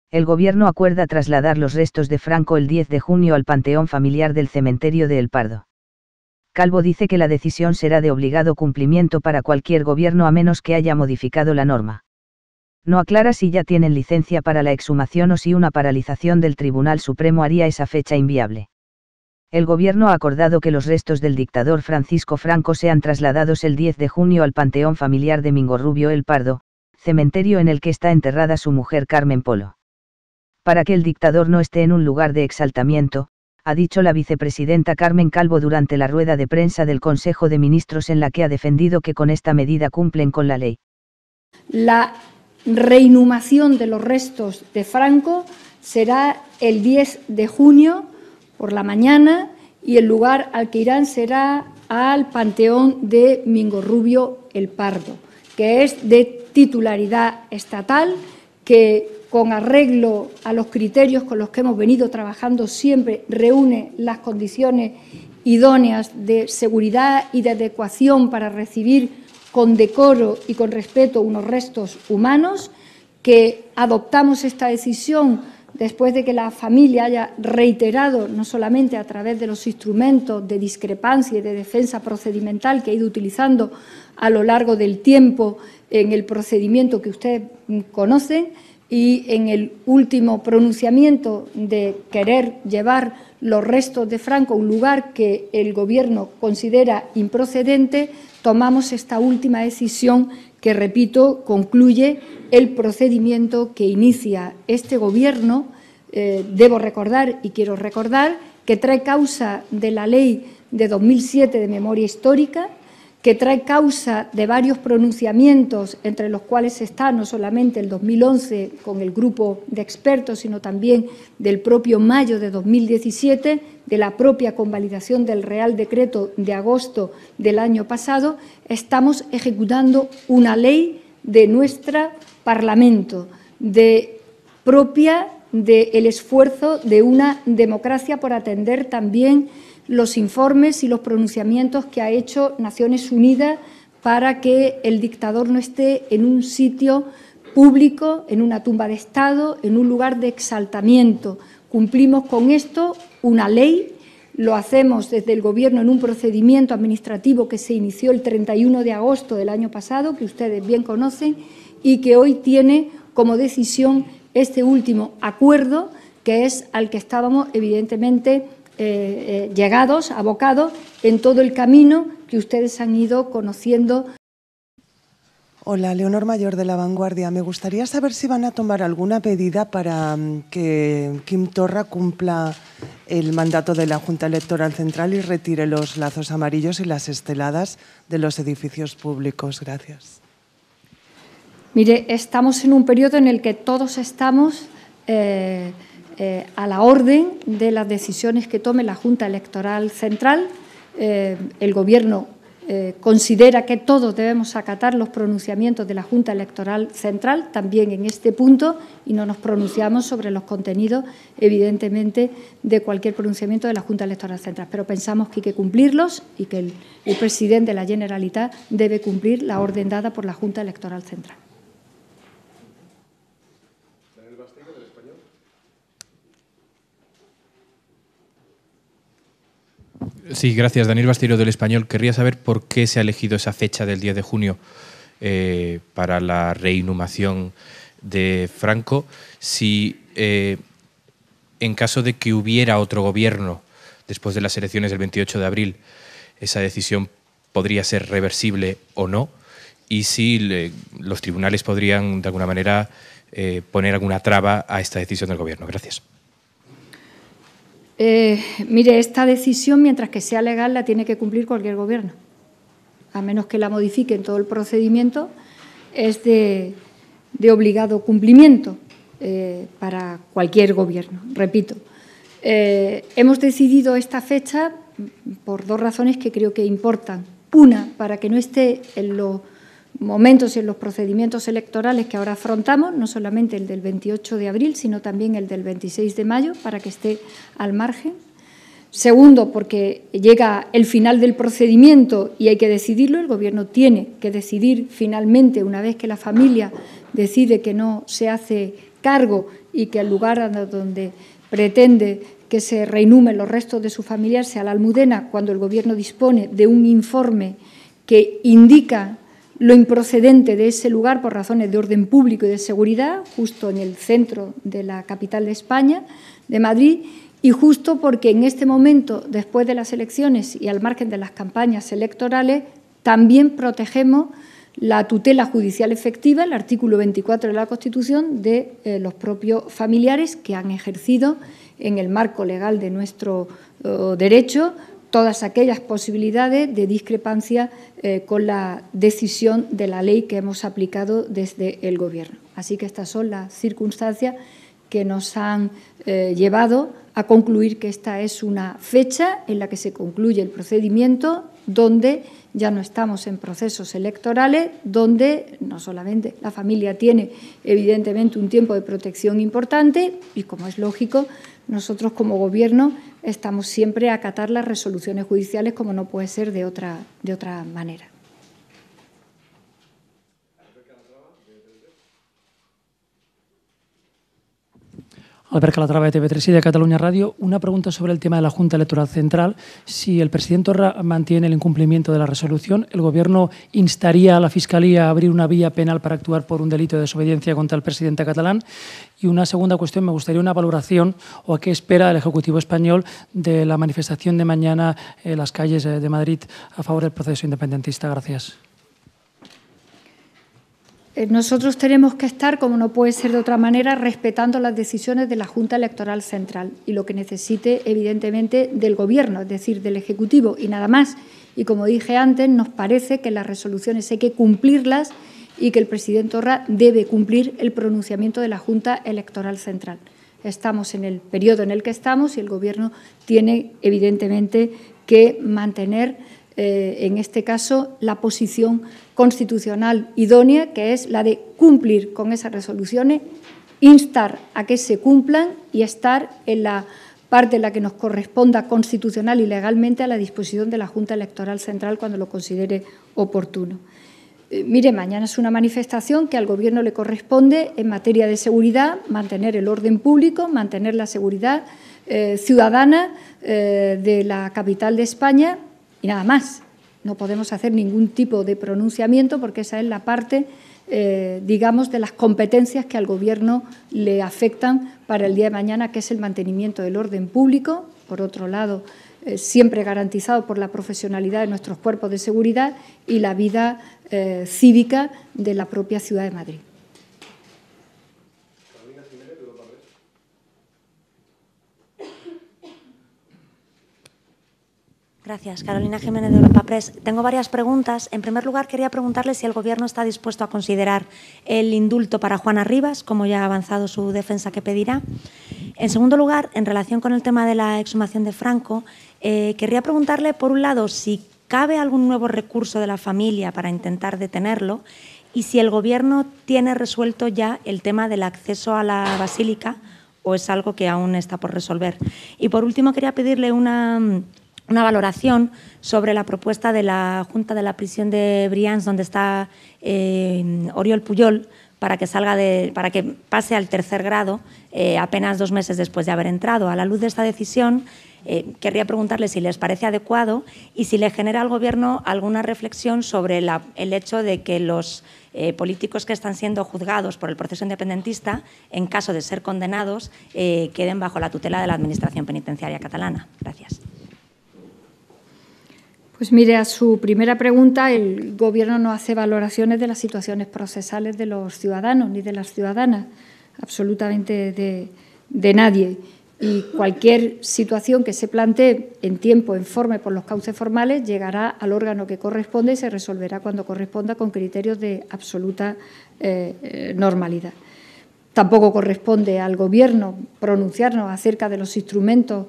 El Gobierno acuerda trasladar los restos de Franco el 10 de junio al panteón familiar del cementerio de El Pardo. Calvo dice que la decisión será de obligado cumplimiento para cualquier gobierno a menos que haya modificado la norma. No aclara si ya tienen licencia para la exhumación o si una paralización del Tribunal Supremo haría esa fecha inviable. El Gobierno ha acordado que los restos del dictador Francisco Franco sean trasladados el 10 de junio al panteón familiar de Mingorrubio El Pardo, cementerio en el que está enterrada su mujer Carmen Polo. Para que el dictador no esté en un lugar de exaltamiento, ha dicho la vicepresidenta Carmen Calvo durante la rueda de prensa del Consejo de Ministros en la que ha defendido que con esta medida cumplen con la ley. La reinhumación de los restos de Franco será el 10 de junio por la mañana y el lugar al que irán será al Panteón de Mingorrubio El Pardo, que es de titularidad estatal, que con arreglo a los criterios con los que hemos venido trabajando siempre reúne las condiciones idóneas de seguridad y de adecuación para recibir con decoro y con respeto unos restos humanos, que adoptamos esta decisión después de que la familia haya reiterado, no solamente a través de los instrumentos de discrepancia y de defensa procedimental que ha ido utilizando a lo largo del tiempo en el procedimiento que ustedes conocen, y en el último pronunciamiento de querer llevar los restos de Franco a un lugar que el Gobierno considera improcedente, tomamos esta última decisión que, repito, concluye el procedimiento que inicia este Gobierno. Debo recordar y quiero recordar que trae causa de la Ley de 2007 de memoria histórica, que trae causa de varios pronunciamientos, entre los cuales está no solamente el 2011 con el grupo de expertos, sino también del propio mayo de 2017, de la propia convalidación del Real Decreto de agosto del año pasado. Estamos ejecutando una ley de nuestro Parlamento, propia del esfuerzo de una democracia por atender también los informes y los pronunciamientos que ha hecho Naciones Unidas para que el dictador no esté en un sitio público, en una tumba de Estado, en un lugar de exaltamiento. Cumplimos con esto una ley, lo hacemos desde el Gobierno en un procedimiento administrativo que se inició el 31 de agosto del año pasado, que ustedes bien conocen, y que hoy tiene como decisión este último acuerdo, que es al que estábamos evidentemente llegados, abocados en todo el camino que ustedes han ido conociendo. Hola, Leonor Mayor de La Vanguardia. Me gustaría saber si van a tomar alguna medida para que Quim Torra cumpla el mandato de la Junta Electoral Central y retire los lazos amarillos y las esteladas de los edificios públicos. Gracias. Mire, estamos en un periodo en el que todos estamos a la orden de las decisiones que tome la Junta Electoral Central. El Gobierno considera que todos debemos acatar los pronunciamientos de la Junta Electoral Central, también en este punto, y no nos pronunciamos sobre los contenidos, evidentemente, de cualquier pronunciamiento de la Junta Electoral Central. Pero pensamos que hay que cumplirlos y que el presidente de la Generalitat debe cumplir la orden dada por la Junta Electoral Central. Sí, gracias. Daniel Basteiro, del Español. Querría saber por qué se ha elegido esa fecha del 10 de junio para la reinhumación de Franco. Si en caso de que hubiera otro gobierno después de las elecciones del 28 de abril, esa decisión podría ser reversible o no, y si los tribunales podrían, de alguna manera, poner alguna traba a esta decisión del Gobierno. Gracias. Mire, esta decisión, mientras que sea legal, la tiene que cumplir cualquier Gobierno. A menos que la modifiquen todo el procedimiento, es de obligado cumplimiento para cualquier Gobierno, repito. Hemos decidido esta fecha por dos razones que creo que importan. Una, para que no esté en los momentos y en los procedimientos electorales que ahora afrontamos, no solamente el del 28 de abril, sino también el del 26 de mayo, para que esté al margen. Segundo, porque llega el final del procedimiento y hay que decidirlo. El Gobierno tiene que decidir finalmente, una vez que la familia decide que no se hace cargo y que el lugar donde pretende que se reinhumen los restos de su familiar sea la Almudena, cuando el Gobierno dispone de un informe que indica lo improcedente de ese lugar por razones de orden público y de seguridad, justo en el centro de la capital de España, de Madrid, y justo porque en este momento, después de las elecciones y al margen de las campañas electorales, también protegemos la tutela judicial efectiva, el artículo 24 de la Constitución, de los propios familiares que han ejercido en el marco legal de nuestro derecho todas aquellas posibilidades de discrepancia con la decisión de la ley que hemos aplicado desde el Gobierno. Así que estas son las circunstancias que nos han llevado a concluir que esta es una fecha en la que se concluye el procedimiento, donde ya no estamos en procesos electorales, donde no solamente la familia tiene evidentemente un tiempo de protección importante y, como es lógico, nosotros como Gobierno estamos siempre a acatar las resoluciones judiciales, como no puede ser de otra manera. Albert Calatrava, de TV3 y de Catalunya Radio. Una pregunta sobre el tema de la Junta Electoral Central. Si el presidente Torra mantiene el incumplimiento de la resolución, ¿el Gobierno instaría a la Fiscalía a abrir una vía penal para actuar por un delito de desobediencia contra el presidente catalán? Y una segunda cuestión, me gustaría una valoración o a qué espera el Ejecutivo español de la manifestación de mañana en las calles de Madrid a favor del proceso independentista. Gracias. Nosotros tenemos que estar, como no puede ser de otra manera, respetando las decisiones de la Junta Electoral Central y lo que necesite, evidentemente, del Gobierno, es decir, del Ejecutivo, y nada más. Y como dije antes, nos parece que las resoluciones hay que cumplirlas y que el presidente Torra debe cumplir el pronunciamiento de la Junta Electoral Central. Estamos en el periodo en el que estamos y el Gobierno tiene, evidentemente, que mantener en este caso, la posición constitucional idónea, que es la de cumplir con esas resoluciones, instar a que se cumplan y estar en la parte en la que nos corresponda constitucional y legalmente a la disposición de la Junta Electoral Central cuando lo considere oportuno. Mire, mañana es una manifestación que al Gobierno le corresponde en materia de seguridad, mantener el orden público, mantener la seguridad ciudadana de la capital de España. Y nada más, no podemos hacer ningún tipo de pronunciamiento porque esa es la parte, digamos, de las competencias que al Gobierno le afectan para el día de mañana, que es el mantenimiento del orden público, por otro lado, siempre garantizado por la profesionalidad de nuestros cuerpos de seguridad y la vida cívica de la propia ciudad de Madrid. Gracias. Carolina Jiménez, de Europa Press. Tengo varias preguntas. En primer lugar, quería preguntarle si el Gobierno está dispuesto a considerar el indulto para Juana Rivas, como ya ha avanzado su defensa que pedirá. En segundo lugar, en relación con el tema de la exhumación de Franco, querría preguntarle, por un lado, si cabe algún nuevo recurso de la familia para intentar detenerlo y si el Gobierno tiene resuelto ya el tema del acceso a la Basílica o es algo que aún está por resolver. Y, por último, quería pedirle una valoración sobre la propuesta de la Junta de la Prisión de Brians, donde está Oriol Pujol, para que pase al tercer grado apenas 2 meses después de haber entrado. A la luz de esta decisión, querría preguntarle si les parece adecuado y si le genera al Gobierno alguna reflexión sobre el hecho de que los políticos que están siendo juzgados por el proceso independentista, en caso de ser condenados, queden bajo la tutela de la Administración Penitenciaria catalana. Gracias. Pues mire, a su primera pregunta, el Gobierno no hace valoraciones de las situaciones procesales de los ciudadanos ni de las ciudadanas, absolutamente de nadie. Y cualquier situación que se plantee en tiempo, en forma y por los cauces formales, llegará al órgano que corresponde y se resolverá cuando corresponda con criterios de absoluta normalidad. Tampoco corresponde al Gobierno pronunciarnos acerca de los instrumentos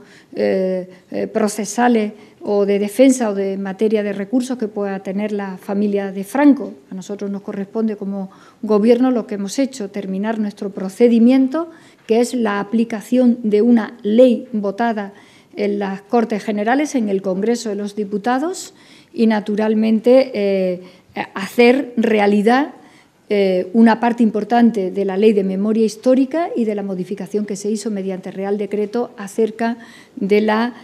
procesales o de defensa o de materia de recursos que pueda tener la familia de Franco. A nosotros nos corresponde como Gobierno lo que hemos hecho, terminar nuestro procedimiento, que es la aplicación de una ley votada en las Cortes Generales, en el Congreso de los Diputados, y naturalmente hacer realidad una parte importante de la Ley de Memoria Histórica y de la modificación que se hizo mediante Real Decreto acerca de la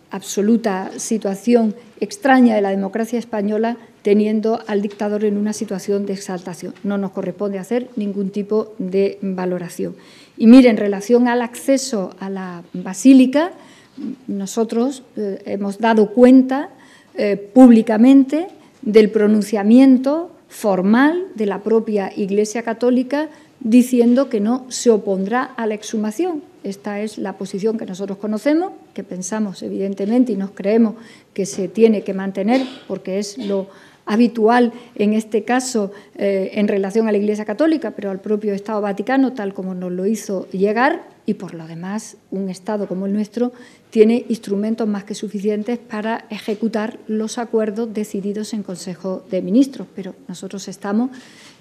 absoluta situación extraña de la democracia española, teniendo al dictador en una situación de exaltación. No nos corresponde hacer ningún tipo de valoración. Y mire, en relación al acceso a la Basílica, nosotros hemos dado cuenta públicamente del pronunciamiento formal de la propia Iglesia Católica diciendo que no se opondrá a la exhumación. Esta es la posición que nosotros conocemos, que pensamos evidentemente y nos creemos que se tiene que mantener porque es lo habitual en este caso en relación a la Iglesia Católica, pero al propio Estado Vaticano, tal como nos lo hizo llegar, y por lo demás un Estado como el nuestro tiene instrumentos más que suficientes para ejecutar los acuerdos decididos en Consejo de Ministros, pero nosotros estamos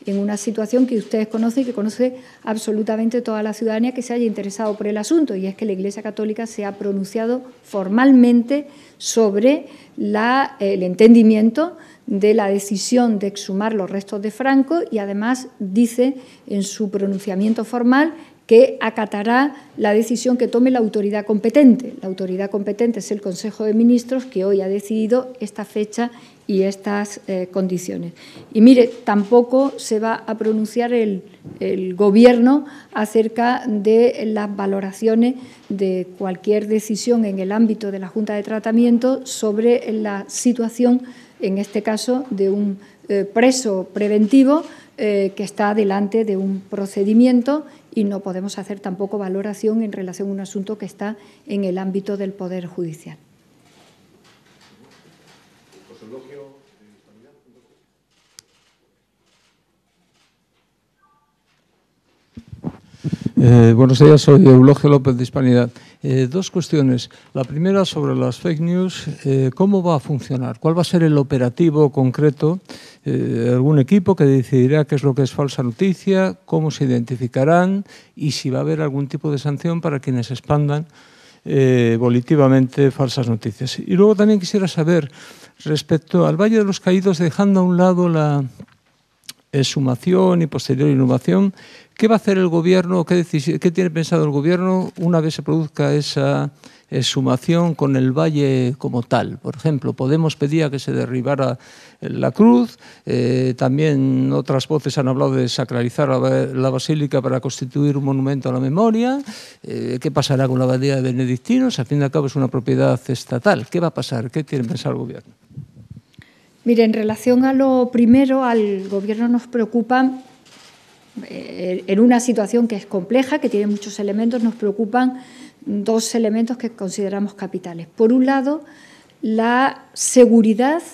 en una situación que ustedes conocen y que conoce absolutamente toda la ciudadanía que se haya interesado por el asunto, y es que la Iglesia Católica se ha pronunciado formalmente sobre el entendimiento de la decisión de exhumar los restos de Franco y además dice en su pronunciamiento formal que acatará la decisión que tome la autoridad competente. La autoridad competente es el Consejo de Ministros, que hoy ha decidido esta fecha y estas condiciones. Y mire, tampoco se va a pronunciar el Gobierno acerca de las valoraciones de cualquier decisión en el ámbito de la Junta de Tratamiento sobre la situación, en este caso, de un preso preventivo que está delante de un procedimiento, y no podemos hacer tampoco valoración en relación a un asunto que está en el ámbito del Poder Judicial. Buenos días, soy Eulogio López de Hispanidad. Dos cuestiones. La primera sobre las fake news. ¿Cómo va a funcionar? ¿Cuál va a ser el operativo concreto? ¿Algún equipo que decidirá qué es lo que es falsa noticia? ¿Cómo se identificarán? Y si va a haber algún tipo de sanción para quienes expandan volitivamente falsas noticias. Y luego también quisiera saber, respecto al Valle de los Caídos, dejando a un lado la exhumación y posterior inhumación, ¿qué va a hacer el Gobierno? ¿Qué tiene pensado el Gobierno una vez se produzca esa exhumación con el valle como tal? Por ejemplo, Podemos pedía que se derribara la cruz, también otras voces han hablado de sacralizar la basílica para constituir un monumento a la memoria. ¿Qué pasará con la abadía de benedictinos? Al fin y al cabo es una propiedad estatal. ¿Qué va a pasar? ¿Qué tiene pensado el Gobierno? Mire, en relación a lo primero, al Gobierno nos preocupa, en una situación que es compleja, que tiene muchos elementos, nos preocupan dos elementos que consideramos capitales. Por un lado, la seguridad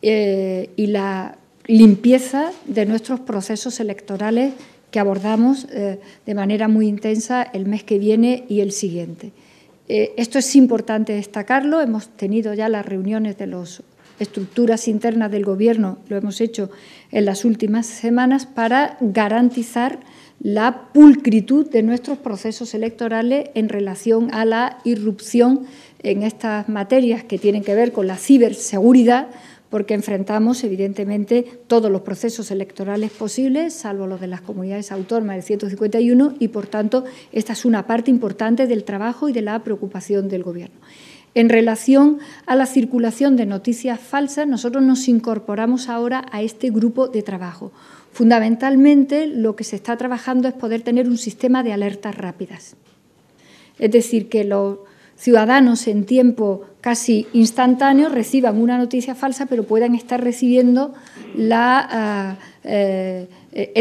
y la limpieza de nuestros procesos electorales que abordamos de manera muy intensa el mes que viene y el siguiente. Esto es importante destacarlo. Hemos tenido ya las reuniones de las estructuras internas del Gobierno, lo hemos hecho en las últimas semanas, para garantizar la pulcritud de nuestros procesos electorales en relación a la irrupción en estas materias que tienen que ver con la ciberseguridad, porque enfrentamos, evidentemente, todos los procesos electorales posibles, salvo los de las comunidades autónomas del 151, y, por tanto, esta es una parte importante del trabajo y de la preocupación del Gobierno. En relación a la circulación de noticias falsas, nosotros nos incorporamos ahora a este grupo de trabajo. Fundamentalmente, lo que se está trabajando es poder tener un sistema de alertas rápidas. Es decir, que los ciudadanos en tiempo casi instantáneo reciban una noticia falsa, pero puedan estar recibiendo el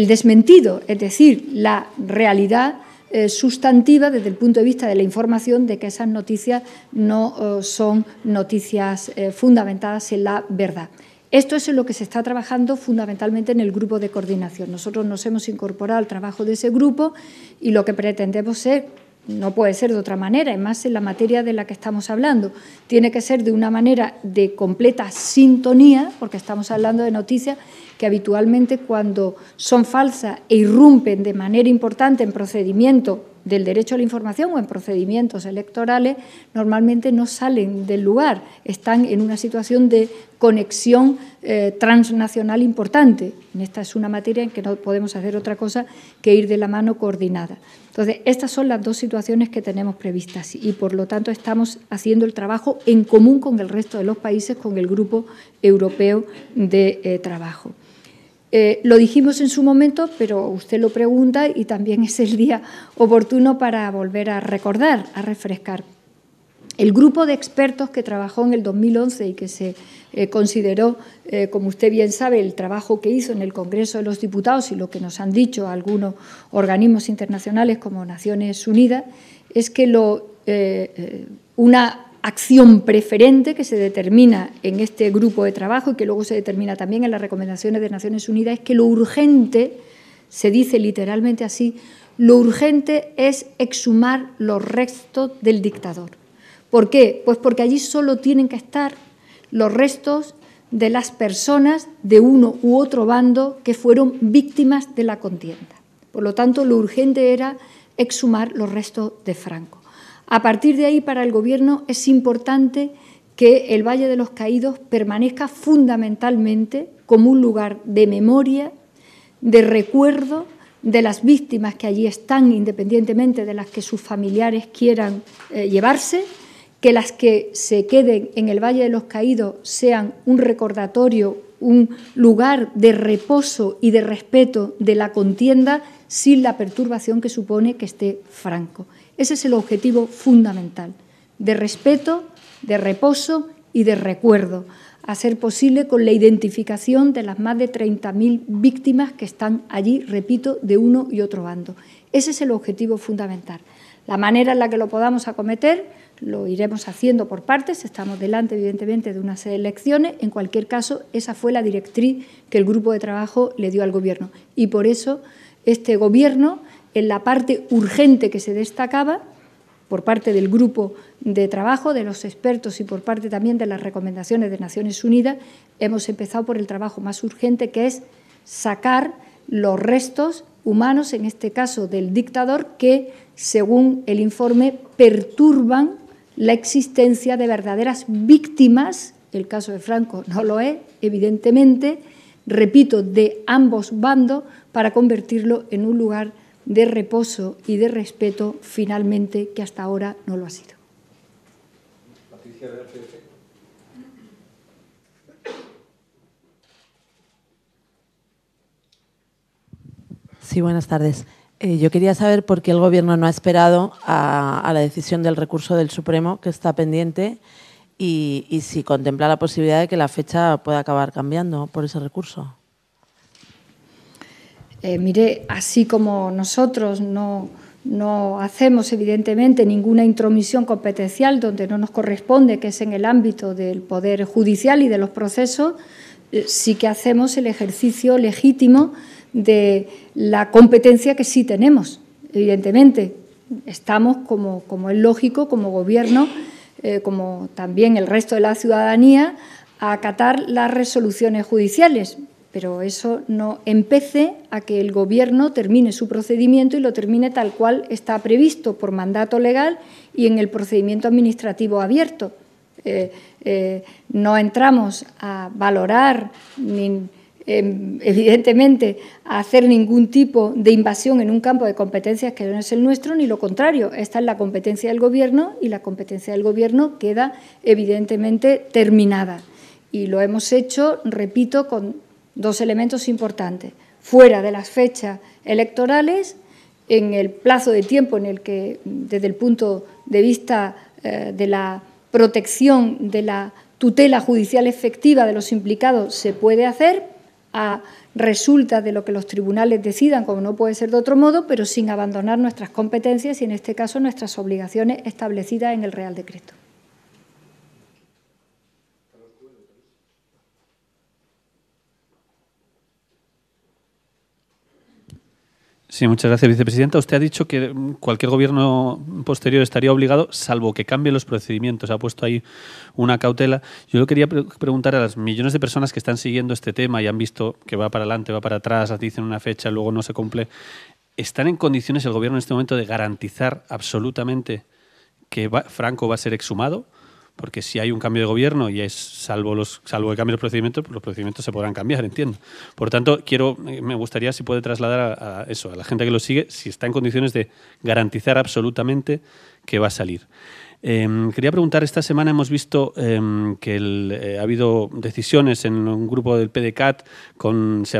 desmentido, es decir, la realidad sustantiva desde el punto de vista de la información de que esas noticias no son noticias fundamentadas en la verdad. Esto es en lo que se está trabajando fundamentalmente en el grupo de coordinación. Nosotros nos hemos incorporado al trabajo de ese grupo y lo que pretendemos ser, no puede ser de otra manera, y más en la materia de la que estamos hablando, tiene que ser de una manera de completa sintonía, porque estamos hablando de noticias que habitualmente cuando son falsas e irrumpen de manera importante en procedimientos del derecho a la información o en procedimientos electorales, normalmente no salen del lugar, están en una situación de conexión transnacional importante. Esta es una materia en que no podemos hacer otra cosa que ir de la mano coordinada. Entonces, estas son las dos situaciones que tenemos previstas y, por lo tanto, estamos haciendo el trabajo en común con el resto de los países, con el Grupo Europeo de Trabajo. Lo dijimos en su momento, pero usted lo pregunta y también es el día oportuno para volver a recordar, a refrescar. El grupo de expertos que trabajó en el 2011 y que se consideró, como usted bien sabe, el trabajo que hizo en el Congreso de los Diputados y lo que nos han dicho algunos organismos internacionales como Naciones Unidas, es que una acción preferente que se determina en este grupo de trabajo y que luego se determina también en las recomendaciones de Naciones Unidas es que lo urgente, se dice literalmente así, lo urgente es exhumar los restos del dictador. ¿Por qué? Pues porque allí solo tienen que estar los restos de las personas de uno u otro bando que fueron víctimas de la contienda. Por lo tanto, lo urgente era exhumar los restos de Franco. A partir de ahí, para el Gobierno es importante que el Valle de los Caídos permanezca fundamentalmente como un lugar de memoria, de recuerdo de las víctimas que allí están, independientemente de las que sus familiares quieran llevarse, que las que se queden en el Valle de los Caídos sean un recordatorio, un lugar de reposo y de respeto de la contienda sin la perturbación que supone que esté Franco. Ese es el objetivo fundamental, de respeto, de reposo y de recuerdo, a ser posible con la identificación de las más de 30.000 víctimas que están allí, repito, de uno y otro bando. Ese es el objetivo fundamental. La manera en la que lo podamos acometer lo iremos haciendo por partes, estamos delante, evidentemente, de unas elecciones. En cualquier caso, esa fue la directriz que el grupo de trabajo le dio al Gobierno. Y por eso este Gobierno, en la parte urgente que se destacaba, por parte del grupo de trabajo, de los expertos y por parte también de las recomendaciones de Naciones Unidas, hemos empezado por el trabajo más urgente, que es sacar los restos humanos, en este caso del dictador, que, según el informe, perturban la existencia de verdaderas víctimas. El caso de Franco no lo es, evidentemente, repito, de ambos bandos, para convertirlo en un lugar de reposo y de respeto, finalmente, que hasta ahora no lo ha sido. Patricia, sí, buenas tardes. Yo quería saber por qué el Gobierno no ha esperado a la decisión del recurso del Supremo, que está pendiente, y si contempla la posibilidad de que la fecha pueda acabar cambiando por ese recurso. Mire, así como nosotros no hacemos, evidentemente, ninguna intromisión competencial donde no nos corresponde, que es en el ámbito del Poder Judicial y de los procesos, sí que hacemos el ejercicio legítimo de la competencia que sí tenemos. Evidentemente, estamos, como es lógico, como Gobierno, como también el resto de la ciudadanía, a acatar las resoluciones judiciales. Pero eso no empece a que el Gobierno termine su procedimiento y lo termine tal cual está previsto por mandato legal y en el procedimiento administrativo abierto. No entramos a valorar, evidentemente, a hacer ningún tipo de invasión en un campo de competencias que no es el nuestro, ni lo contrario. Esta es la competencia del Gobierno y la competencia del Gobierno queda, evidentemente, terminada. Y lo hemos hecho, repito, con dos elementos importantes: fuera de las fechas electorales, en el plazo de tiempo en el que, desde el punto de vista de la protección de la tutela judicial efectiva de los implicados, se puede hacer a resulta de lo que los tribunales decidan, como no puede ser de otro modo, pero sin abandonar nuestras competencias y, en este caso, nuestras obligaciones establecidas en el Real Decreto. Sí, muchas gracias, vicepresidenta. Usted ha dicho que cualquier gobierno posterior estaría obligado, salvo que cambie los procedimientos. Ha puesto ahí una cautela. Yo le quería preguntar a las millones de personas que están siguiendo este tema y han visto que va para adelante, va para atrás, dicen una fecha, luego no se cumple. ¿Están en condiciones el gobierno en este momento de garantizar absolutamente que Franco va a ser exhumado? Porque si hay un cambio de gobierno y es salvo que cambie los procedimientos se podrán cambiar, entiendo. Por tanto, me gustaría si puede trasladar a eso, a la gente que lo sigue, si está en condiciones de garantizar absolutamente que va a salir. Quería preguntar, esta semana hemos visto que ha habido decisiones en un grupo del PDeCAT, se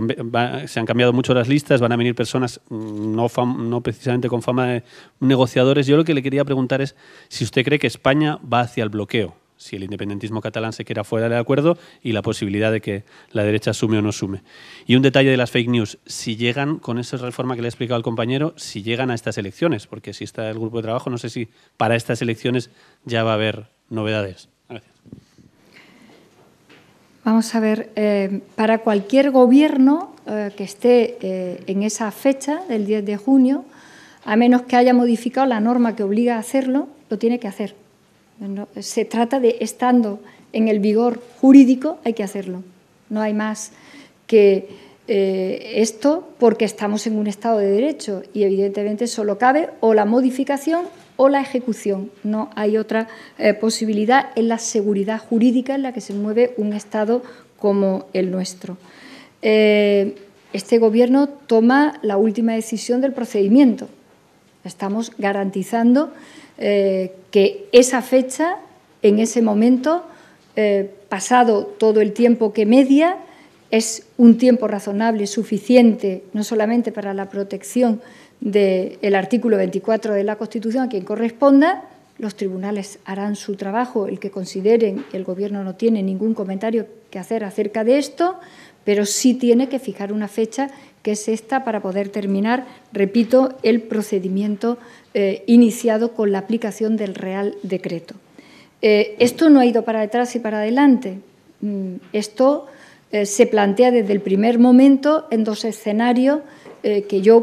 han cambiado mucho las listas, van a venir personas no precisamente con fama de negociadores. Yo lo que le quería preguntar es si usted cree que España va hacia el bloqueo, si el independentismo catalán se queda fuera del acuerdo y la posibilidad de que la derecha sume o no sume. Y un detalle de las fake news, si llegan, con esa reforma que le ha explicado el compañero, si llegan a estas elecciones, porque si está el grupo de trabajo, no sé si para estas elecciones ya va a haber novedades. Gracias. Vamos a ver, para cualquier gobierno que esté en esa fecha del 10 de junio, a menos que haya modificado la norma que obliga a hacerlo, lo tiene que hacer. No, se trata de, estando en el vigor jurídico, hay que hacerlo. No hay más que esto, porque estamos en un Estado de Derecho y evidentemente solo cabe o la modificación o la ejecución. No hay otra posibilidad en la seguridad jurídica en la que se mueve un Estado como el nuestro. Este Gobierno toma la última decisión del procedimiento. Estamos garantizando que esa fecha, en ese momento, pasado todo el tiempo que media, es un tiempo razonable, suficiente, no solamente para la protección del artículo 24 de la Constitución a quien corresponda. Los tribunales harán su trabajo, el que consideren, el Gobierno no tiene ningún comentario que hacer acerca de esto, pero sí tiene que fijar una fecha que es esta para poder terminar, repito, el procedimiento iniciado con la aplicación del Real Decreto. Esto no ha ido para atrás y para adelante. Esto se plantea desde el primer momento en dos escenarios que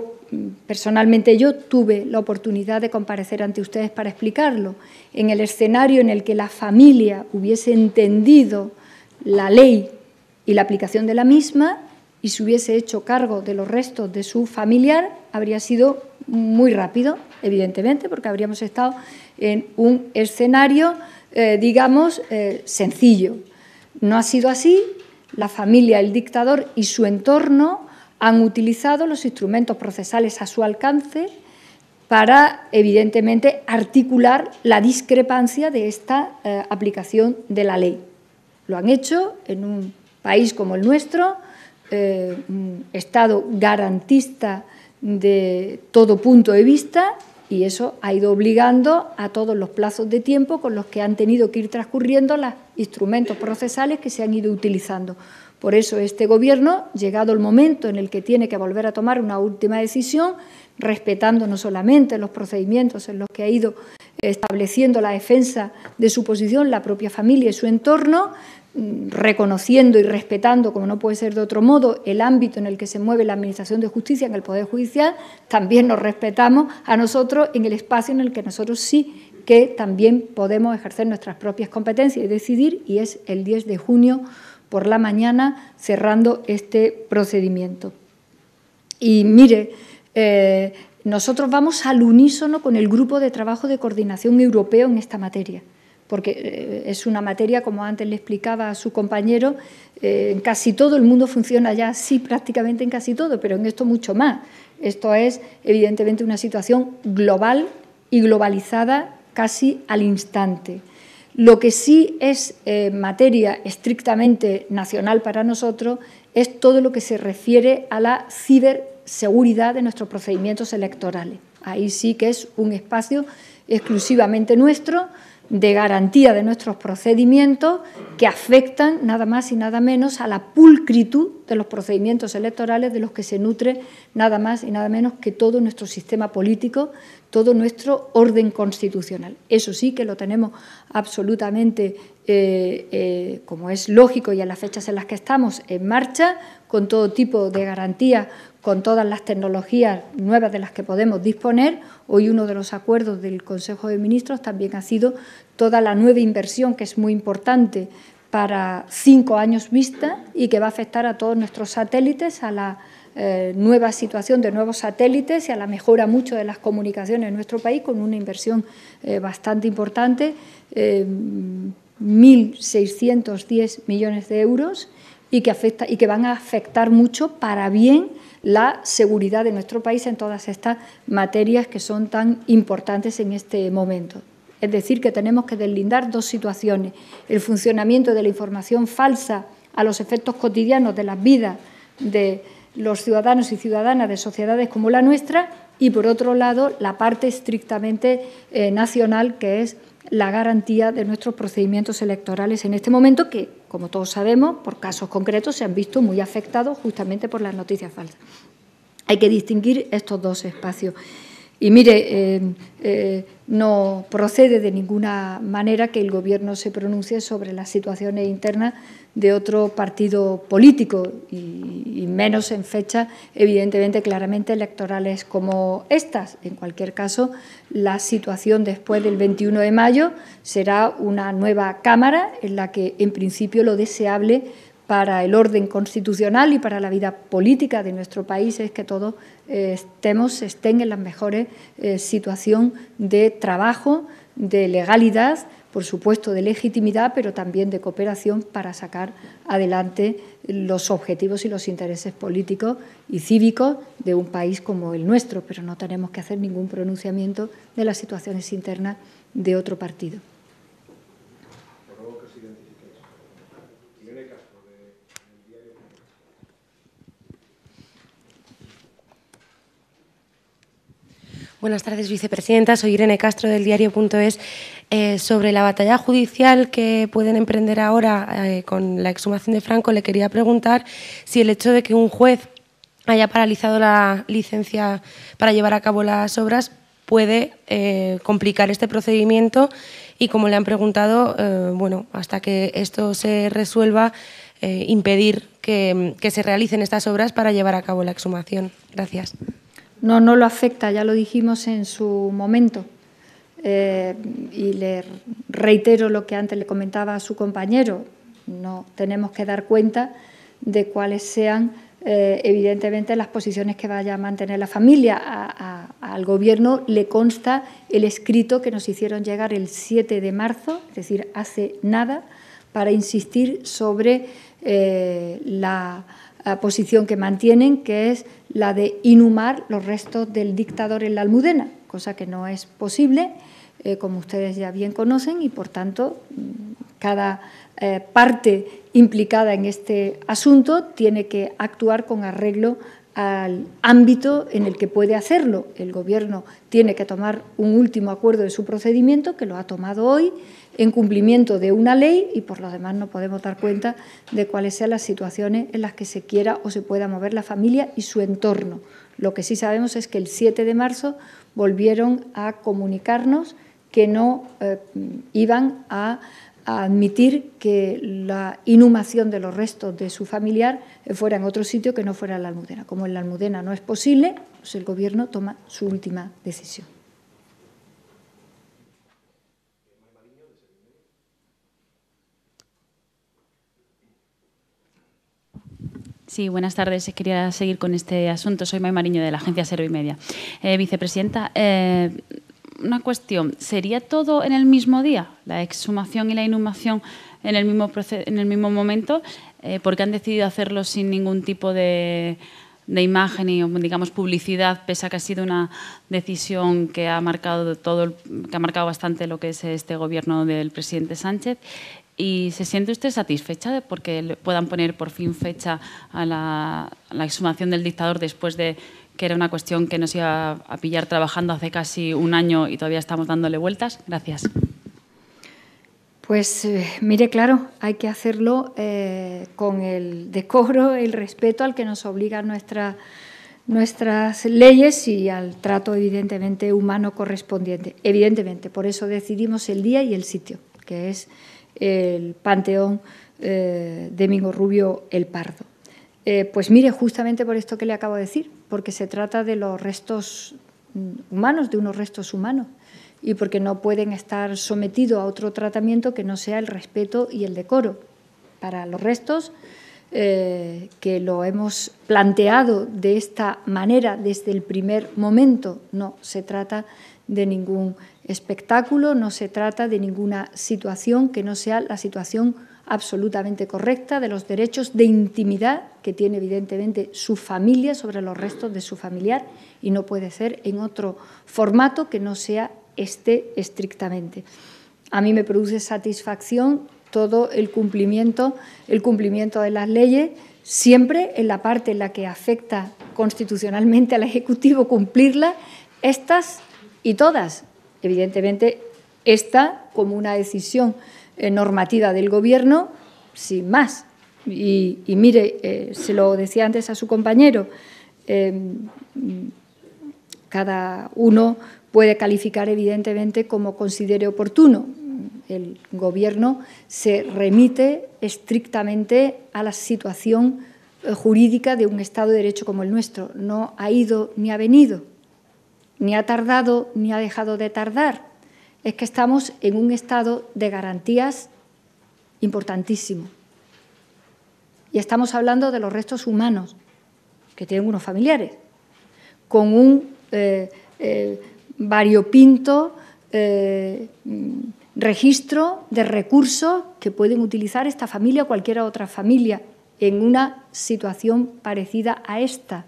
personalmente yo tuve la oportunidad de comparecer ante ustedes para explicarlo. En el escenario en el que la familia hubiese entendido la ley y la aplicación de la misma y se hubiese hecho cargo de los restos de su familiar, habría sido muy rápido, evidentemente, porque habríamos estado en un escenario, digamos, sencillo. No ha sido así. La familia, el dictador y su entorno han utilizado los instrumentos procesales a su alcance para, evidentemente, articular la discrepancia de esta aplicación de la ley. Lo han hecho en un país como el nuestro, un Estado garantista de todo punto de vista, y eso ha ido obligando a todos los plazos de tiempo con los que han tenido que ir transcurriendo los instrumentos procesales que se han ido utilizando. Por eso este Gobierno, llegado el momento en el que tiene que volver a tomar una última decisión, respetando no solamente los procedimientos en los que ha ido estableciendo la defensa de su posición, la propia familia y su entorno, reconociendo y respetando, como no puede ser de otro modo, el ámbito en el que se mueve la Administración de Justicia en el Poder Judicial, también nos respetamos a nosotros en el espacio en el que nosotros sí que también podemos ejercer nuestras propias competencias y decidir, y es el 10 de junio por la mañana cerrando este procedimiento. Y mire, nosotros vamos al unísono con el Grupo de Trabajo de Coordinación Europeo en esta materia, porque es una materia, como antes le explicaba a su compañero, en casi todo el mundo funciona ya así, prácticamente en casi todo, pero en esto mucho más. Esto es, evidentemente, una situación global y globalizada casi al instante. Lo que sí es materia estrictamente nacional para nosotros es todo lo que se refiere a la ciberseguridad de nuestros procedimientos electorales. Ahí sí que es un espacio exclusivamente nuestro, de garantía de nuestros procedimientos, que afectan nada más y nada menos a la pulcritud de los procedimientos electorales de los que se nutre nada más y nada menos que todo nuestro sistema político, todo nuestro orden constitucional. Eso sí que lo tenemos absolutamente, como es lógico y a las fechas en las que estamos, en marcha, con todo tipo de garantías, con todas las tecnologías nuevas de las que podemos disponer. Hoy uno de los acuerdos del Consejo de Ministros también ha sido toda la nueva inversión, que es muy importante para 5 años vista y que va a afectar a todos nuestros satélites, a la nueva situación de nuevos satélites y a la mejora mucho de las comunicaciones en nuestro país, con una inversión bastante importante, 1.610 millones de euros, y que van a afectar mucho para bien la seguridad de nuestro país en todas estas materias que son tan importantes en este momento. Es decir, que tenemos que deslindar dos situaciones: el funcionamiento de la información falsa a los efectos cotidianos de las vidas de los ciudadanos y ciudadanas de sociedades como la nuestra, y, por otro lado, la parte estrictamente nacional, que es la garantía de nuestros procedimientos electorales en este momento, que, como todos sabemos, por casos concretos se han visto muy afectados justamente por las noticias falsas. Hay que distinguir estos dos espacios. Y mire, no procede de ninguna manera que el Gobierno se pronuncie sobre las situaciones internas de otro partido político, y menos en fechas, evidentemente, claramente electorales como estas. En cualquier caso, la situación después del 21 de mayo será una nueva Cámara en la que, en principio, lo deseable para el orden constitucional y para la vida política de nuestro país es que todos estén en la mejor situación de trabajo, de legalidad, por supuesto de legitimidad, pero también de cooperación para sacar adelante los objetivos y los intereses políticos y cívicos de un país como el nuestro, pero no tenemos que hacer ningún pronunciamiento de las situaciones internas de otro partido. Buenas tardes, vicepresidenta. Soy Irene Castro, del diario.es. Sobre la batalla judicial que pueden emprender ahora con la exhumación de Franco, le quería preguntar si el hecho de que un juez haya paralizado la licencia para llevar a cabo las obras puede complicar este procedimiento y, como le han preguntado, bueno, hasta que esto se resuelva, impedir que se realicen estas obras para llevar a cabo la exhumación. Gracias. No, no lo afecta, ya lo dijimos en su momento. Y le reitero lo que antes le comentaba a su compañero. No tenemos que dar cuenta de cuáles sean, evidentemente, las posiciones que vaya a mantener la familia. Al Gobierno le consta el escrito que nos hicieron llegar el 7 de marzo, es decir, hace nada, para insistir sobre la posición que mantienen, que es la de inhumar los restos del dictador en la Almudena, cosa que no es posible, como ustedes ya bien conocen, y por tanto cada parte implicada en este asunto tiene que actuar con arreglo al ámbito en el que puede hacerlo. El Gobierno tiene que tomar un último acuerdo de su procedimiento, que lo ha tomado hoy, en cumplimiento de una ley, y por lo demás no podemos dar cuenta de cuáles sean las situaciones en las que se quiera o se pueda mover la familia y su entorno. Lo que sí sabemos es que el 7 de marzo volvieron a comunicarnos que no iban a admitir que la inhumación de los restos de su familiar fuera en otro sitio que no fuera la Almudena. Como en la Almudena no es posible, pues el Gobierno toma su última decisión. Sí, buenas tardes. Quería seguir con este asunto. Soy May Mariño, de la agencia Servimedia. Vicepresidenta, una cuestión. ¿Sería todo en el mismo día, la exhumación y la inhumación en el mismo momento? ¿Por qué han decidido hacerlo sin ningún tipo de imagen y, digamos, publicidad, pese a que ha sido una decisión que ha marcado bastante lo que es este Gobierno del presidente Sánchez? ¿Y se siente usted satisfecha de porque puedan poner por fin fecha a la exhumación del dictador, después de que era una cuestión que nos iba a pillar trabajando hace casi un año y todavía estamos dándole vueltas? Gracias. Pues mire, claro, hay que hacerlo con el decoro, el respeto al que nos obligan nuestras leyes y al trato, evidentemente, humano correspondiente. Evidentemente, por eso decidimos el día y el sitio, que es el Panteón Domingo Rubio El Pardo. Pues mire, justamente por esto que le acabo de decir, porque se trata de los restos humanos, de unos restos humanos, y porque no pueden estar sometidos a otro tratamiento que no sea el respeto y el decoro. Para los restos, que lo hemos planteado de esta manera desde el primer momento, no se trata de ningún espectáculo, no se trata de ninguna situación que no sea la situación absolutamente correcta de los derechos de intimidad que tiene evidentemente su familia sobre los restos de su familiar, y no puede ser en otro formato que no sea este estrictamente. A mí me produce satisfacción todo el cumplimiento de las leyes, siempre en la parte en la que afecta constitucionalmente al Ejecutivo cumplirlas, estas y todas. Evidentemente, esta como una decisión normativa del Gobierno, sin más. Y mire, se lo decía antes a su compañero, cada uno puede calificar evidentemente como considere oportuno. El Gobierno se remite estrictamente a la situación jurídica de un Estado de Derecho como el nuestro. No ha ido ni ha venido, ni ha tardado ni ha dejado de tardar. Es que estamos en un estado de garantías importantísimo. Y estamos hablando de los restos humanos que tienen unos familiares, con un variopinto registro de recursos que pueden utilizar esta familia o cualquier otra familia en una situación parecida a esta.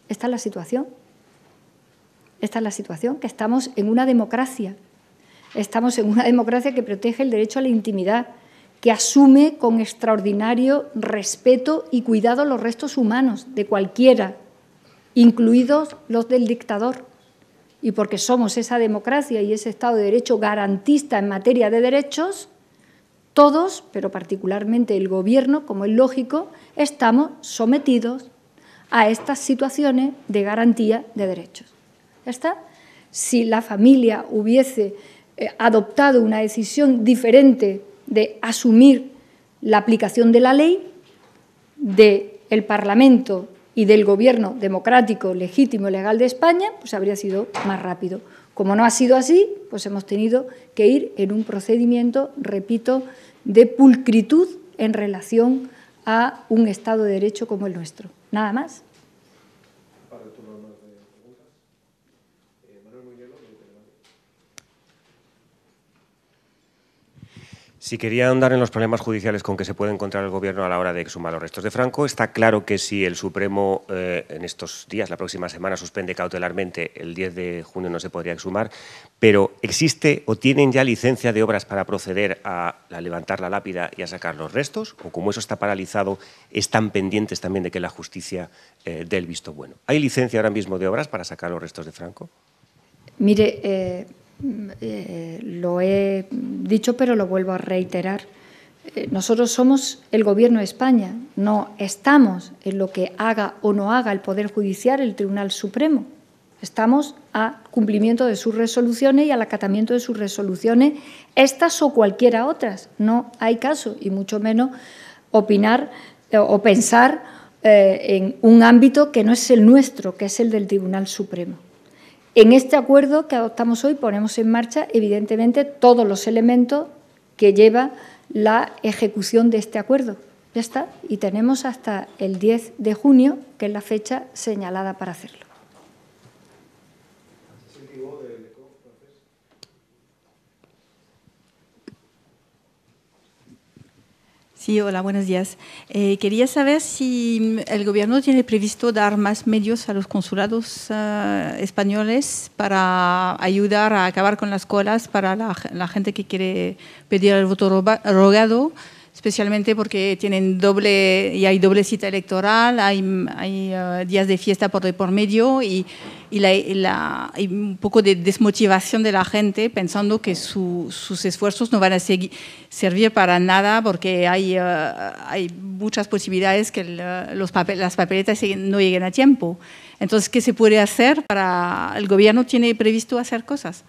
Esta es la situación. Esta es la situación, que estamos en una democracia. Estamos en una democracia que protege el derecho a la intimidad, que asume con extraordinario respeto y cuidado los restos humanos de cualquiera, incluidos los del dictador. Y porque somos esa democracia y ese Estado de Derecho garantista en materia de derechos, todos, pero particularmente el Gobierno, como es lógico, estamos sometidos a estas situaciones de garantía de derechos. ¿Ya está? Si la familia hubiese adoptado una decisión diferente de asumir la aplicación de la ley, del Parlamento y del Gobierno democrático, legítimo y legal de España, pues habría sido más rápido. Como no ha sido así, pues hemos tenido que ir en un procedimiento, repito, de pulcritud en relación a un Estado de Derecho como el nuestro. Nada más. Si quería ahondar en los problemas judiciales con que se puede encontrar el Gobierno a la hora de exhumar los restos de Franco, está claro que si el Supremo en estos días, la próxima semana, suspende cautelarmente, el 10 de junio no se podría exhumar, pero ¿existe o tienen ya licencia de obras para proceder a levantar la lápida y a sacar los restos? ¿O como eso está paralizado, están pendientes también de que la justicia dé el visto bueno? ¿Hay licencia ahora mismo de obras para sacar los restos de Franco? Mire, lo he dicho, pero lo vuelvo a reiterar. Nosotros somos el Gobierno de España, no estamos en lo que haga o no haga el Poder Judicial, el Tribunal Supremo. Estamos a cumplimiento de sus resoluciones y al acatamiento de sus resoluciones, estas o cualquiera otras. No hay caso, y mucho menos opinar o pensar en un ámbito que no es el nuestro, que es el del Tribunal Supremo. En este acuerdo que adoptamos hoy ponemos en marcha, evidentemente, todos los elementos que lleva la ejecución de este acuerdo. Ya está. Y tenemos hasta el 10 de junio, que es la fecha señalada para hacerlo. Sí, hola, buenos días. Quería saber si el Gobierno tiene previsto dar más medios a los consulados españoles para ayudar a acabar con las colas para la gente que quiere pedir el voto rogado, especialmente porque tienen hay doble cita electoral, hay días de fiesta por medio y hay un poco de desmotivación de la gente pensando que sus esfuerzos no van a servir para nada porque hay muchas posibilidades que las papeletas no lleguen a tiempo. Entonces, ¿qué se puede hacer para el Gobierno? ¿Tiene previsto hacer cosas?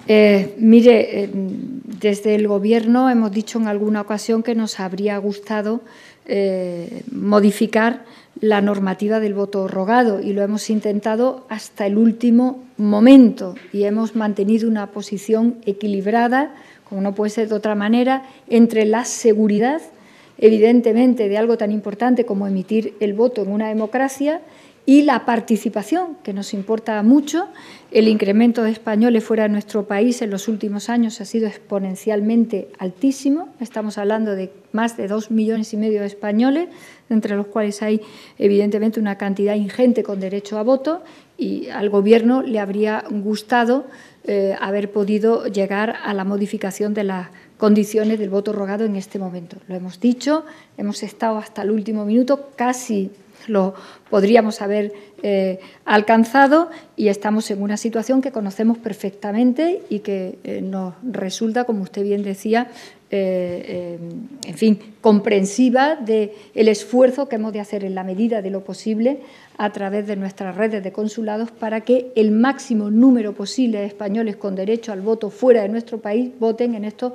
Mire, desde el Gobierno hemos dicho en alguna ocasión que nos habría gustado modificar la normativa del voto rogado y lo hemos intentado hasta el último momento y hemos mantenido una posición equilibrada, como no puede ser de otra manera, entre la seguridad, evidentemente, de algo tan importante como emitir el voto en una democracia y la participación, que nos importa mucho. El incremento de españoles fuera de nuestro país en los últimos años ha sido exponencialmente altísimo. Estamos hablando de más de 2,5 millones de españoles, entre los cuales hay, evidentemente, una cantidad ingente con derecho a voto, y al Gobierno le habría gustado haber podido llegar a la modificación de las condiciones del voto rogado en este momento. Lo hemos dicho, hemos estado hasta el último minuto, casi lo podríamos haber alcanzado y estamos en una situación que conocemos perfectamente y que nos resulta, como usted bien decía, en fin, comprensiva del esfuerzo que hemos de hacer en la medida de lo posible a través de nuestras redes de consulados para que el máximo número posible de españoles con derecho al voto fuera de nuestro país voten en estos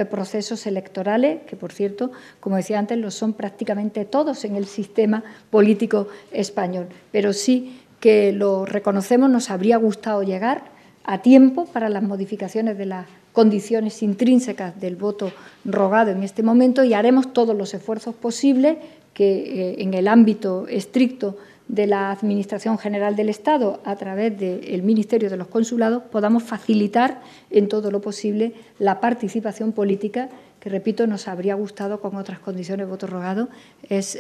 procesos electorales, que, por cierto, como decía antes, lo son prácticamente todos en el sistema político español. Pero sí que lo reconocemos, nos habría gustado llegar a tiempo para las modificaciones de las condiciones intrínsecas del voto rogado en este momento y haremos todos los esfuerzos posibles que en el ámbito estricto de la Administración General del Estado, a través del Ministerio de los Consulados, podamos facilitar en todo lo posible la participación política, que, repito, nos habría gustado con otras condiciones de voto rogado. Es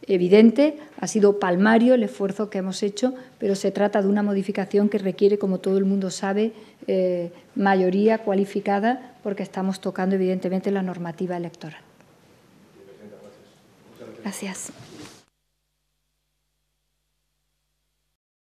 evidente, ha sido palmario el esfuerzo que hemos hecho, pero se trata de una modificación que requiere, como todo el mundo sabe, mayoría cualificada, porque estamos tocando, evidentemente, la normativa electoral. Gracias.